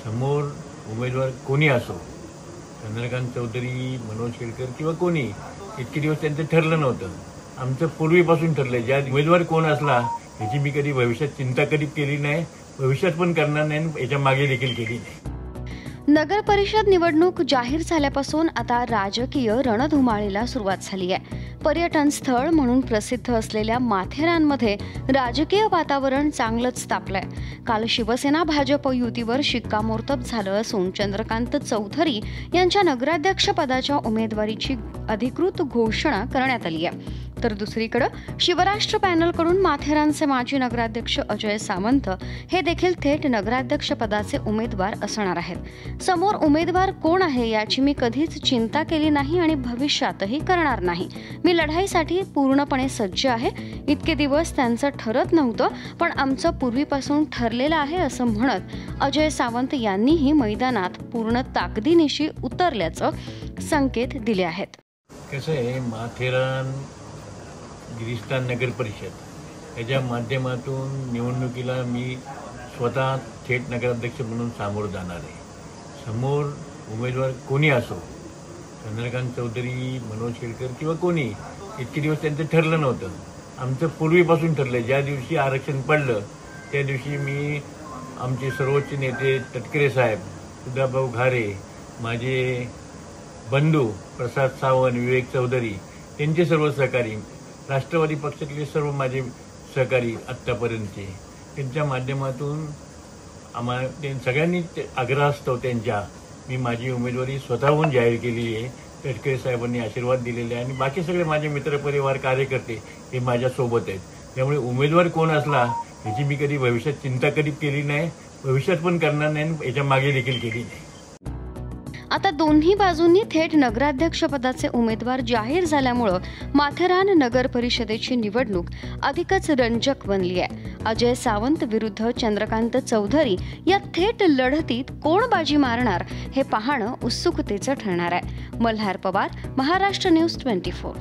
समोर उमेदवार कोणी असो, चंद्रकांत चौधरी, मनोज केळकर किंवा कोणी, इतके दिवस त्यांचं ठरलं नव्हतं. आमचं पूर्वीपासून ठरलंय, ज्या उमेदवार कोण असला ह्याची मी कधी भविष्यात चिंता कधी केली नाही, भविष्यात पण करणार नाही, याच्या मागे देखील केली नाही. नगर परिषद निवडणूक जाहीर झाल्यापासून आता राजकीय रणधुमाळीला सुरुवात झाली आहे. पर्यटन स्थळ म्हणून प्रसिद्ध असलेल्या माथेरानमध्ये राजकीय वातावरण चांगलंच तापलंय. काल शिवसेना भाजप युतीवर शिक्कामोर्तब झालं असून चंद्रकांत चौधरी यांच्या नगराध्यक्ष पदाच्या उमेदवारीची अधिकृत घोषणा करण्यात आली आहे. तर दुसरीकडे शिवराष्ट्र पॅनलकडून माथेरानचे माजी नगराध्यक्ष अजय सावंत हे देखील थेट नगराध्यक्ष पदाचे उमेदवार असणार आहेत. समोर उमेदवार कोण आहे याची मी कधीच चिंता केली नाही आणि भविष्यातही करणार नाही. मी लढाईसाठी पूर्णपणे सज्ज आहे. इतके दिवस त्यांचं ठरत नव्हतं, पण आमचं पूर्वीपासून ठरलेलं आहे असं म्हणत अजय सावंत यांनीही मैदानात पूर्ण ताकदीनिशी उतरल्याचं संकेत दिले आहेत. कसं आहे, माथेरान गिरीस्थान नगर परिषद याच्या माध्यमातून निवडणुकीला मी स्वतः थेट नगराध्यक्ष म्हणून सामोरं जाणार आहे. समोर उमेदवार कोणी असो, चंद्रकांत चौधरी, मनोज केळकर किंवा कोणी, इतके दिवस त्यांचं ठरलं नव्हतं. आमचं पूर्वीपासून ठरलंय, ज्या दिवशी आरक्षण पडलं त्या दिवशी मी आमचे सर्वोच्च नेते तटकरे साहेब, सुधाभाऊ घारे, माझे बंधू प्रसाद सावंत, विवेक चौधरी त्यांचे सर्व सहकारी, राष्ट्रवादी पक्षातले सर्व माझे सहकारी आत्तापर्यंतचे, त्यांच्या माध्यमातून आम्हाला सगळ्यांनी आग्रहास्तव त्यांच्या मी माझी उमेदवारी स्वतःहून जाहीर केली आहे. तटकरे साहेबांनी आशीर्वाद दिलेले आहे आणि बाकी सगळे माझे मित्रपरिवार, कार्यकर्ते हे माझ्यासोबत आहेत. त्यामुळे उमेदवार कोण असला ह्याची मी कधी भविष्यात चिंता कधी केली नाही, भविष्यात पण करणार नाही, याच्या मागे देखील केली नाही. आता दोन्ही बाजूंनी थेट नगराध्यक्ष पदाचे उमेदवार जाहीर झाल्यामुळे माथेरान नगर परिषदेची निवडणूक अधिकच रंजक बनली आहे. अजय सावंत विरुद्ध चंद्रकांत चौधरी या थेट लढतीत कोण बाजी मारणार हे पाहणं उत्सुकतेचं ठरणार आहे. मल्हार पवार, महाराष्ट्र न्यूज 24.